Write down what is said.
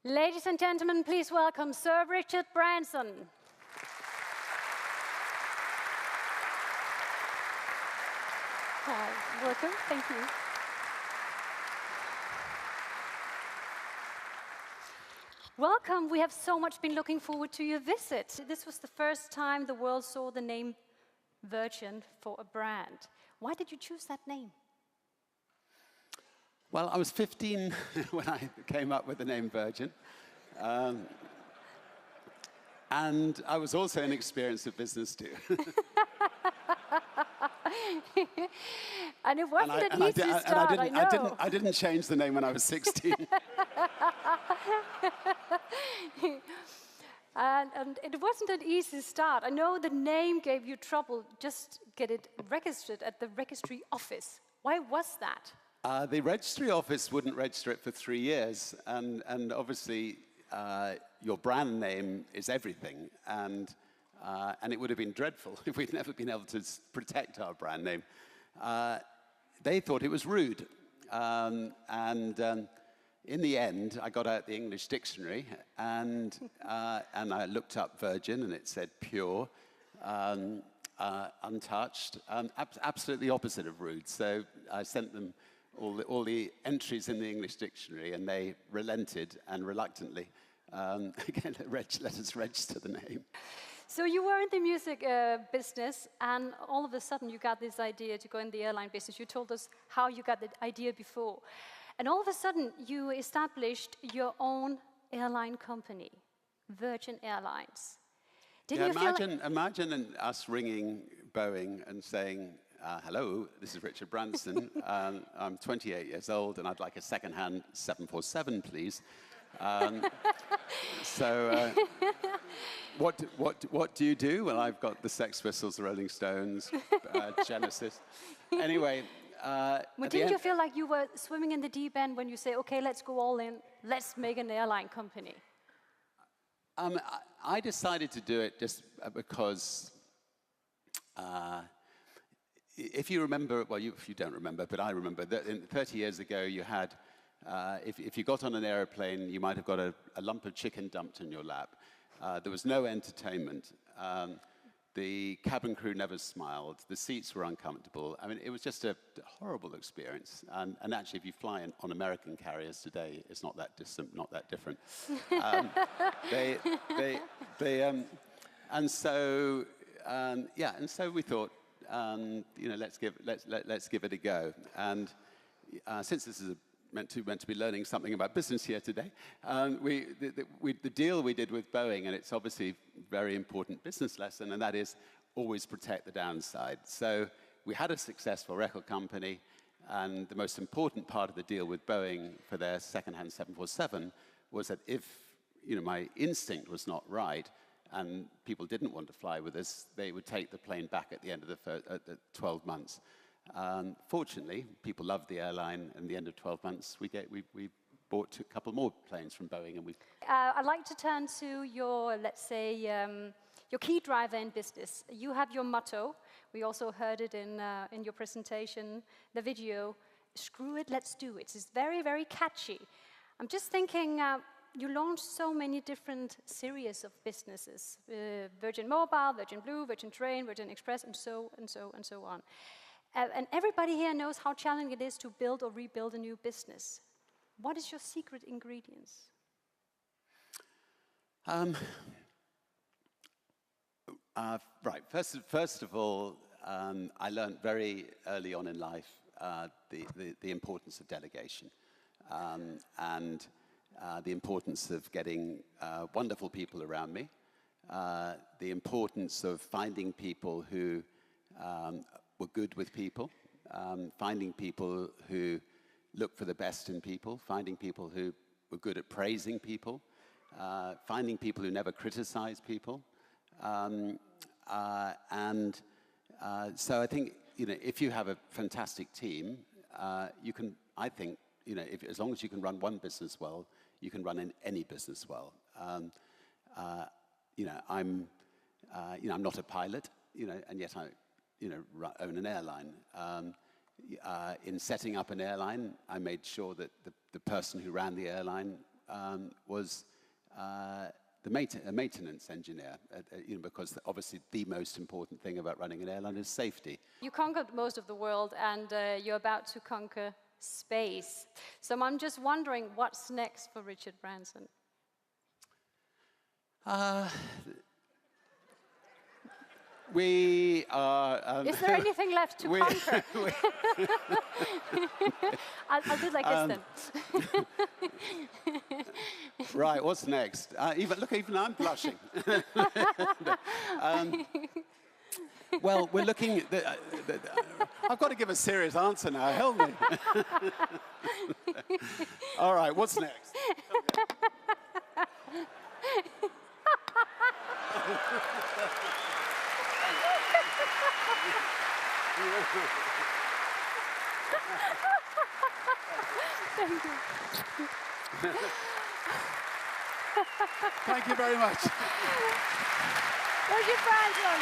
Ladies and gentlemen, please welcome Sir Richard Branson. Hi, welcome, thank you. Welcome, we have so much been looking forward to your visit. This was the first time the world saw the name Virgin for a brand. Why did you choose that name? Well, I was 15 when I came up with the name Virgin. And I was also inexperienced at business too. And it wasn't an easy start, I know. I didn't change the name when I was 16. And it wasn't an easy start. I know the name gave you trouble, just get it registered at the registry office. Why was that? The registry office wouldn't register it for 3 years, and obviously your brand name is everything, and it would have been dreadful if we'd never been able to protect our brand name. They thought it was rude, in the end, I got out the English dictionary, and I looked up Virgin, and it said pure, untouched, absolutely opposite of rude. So I sent them all the entries in the English dictionary, and they relented and reluctantly again let us register the name. So you were in the music business, and all of a sudden you got this idea to go in the airline business. You told us how you got the idea before. And all of a sudden you established your own airline company, Virgin Airlines. Imagine us ringing Boeing and saying, hello, this is Richard Branson. I'm 28 years old, and I'd like a second-hand 747, please. What do you do? Well, I've got the Sex Pistols, the Rolling Stones, Genesis. Anyway. Didn't you feel like you were swimming in the deep end when you say, okay, let's go all in, let's make an airline company? I decided to do it just because, if you remember, well, if you don't remember, but I remember that 30 years ago you had, if you got on an airplane, you might have got a lump of chicken dumped in your lap. There was no entertainment. The cabin crew never smiled. The seats were uncomfortable. I mean, it was just a horrible experience. And actually, if you fly on American carriers today, it's not that distant, not that different. And so we thought, let's give it a go. And since this is meant to be learning something about business here today. The deal we did with Boeing, and it's obviously a very important business lesson, and that is always protect the downside. So we had a successful record company, and the most important part of the deal with Boeing for their second-hand 747 was that if my instinct was not right, and people didn't want to fly with us, they would take the plane back at the end of the 12 months. Fortunately, people loved the airline, and at the end of 12 months, we bought a couple more planes from Boeing, and I'd like to turn to your, let's say, your key driver in business. You have your motto. We also heard it in your presentation, the video. Screw it, let's do it. It's very, very catchy. I'm just thinking. You launched so many different series of businesses: Virgin Mobile, Virgin Blue, Virgin Train, Virgin Express, and so on. And everybody here knows how challenging it is to build or rebuild a new business. What is your secret ingredients? Right. First of all, I learned very early on in life the importance of delegation, and the importance of getting wonderful people around me, the importance of finding people who were good with people, finding people who look for the best in people, finding people who were good at praising people, finding people who never criticize people. So I think, if you have a fantastic team, you can, I think, as long as you can run one business well, you can run any business well. I'm not a pilot, and yet I own an airline. In setting up an airline, I made sure that the person who ran the airline was a maintenance engineer, because obviously the most important thing about running an airline is safety. You conquered most of the world, and you're about to conquer space. So I'm just wondering, what's next for Richard Branson? We are... Is there anything left to conquer? I'll do like this then. Right, what's next? Even I'm blushing. Well, we're looking at... I've got to give a serious answer now, help me. All right, what's next? Thank you. Thank you very much. Richard Branson.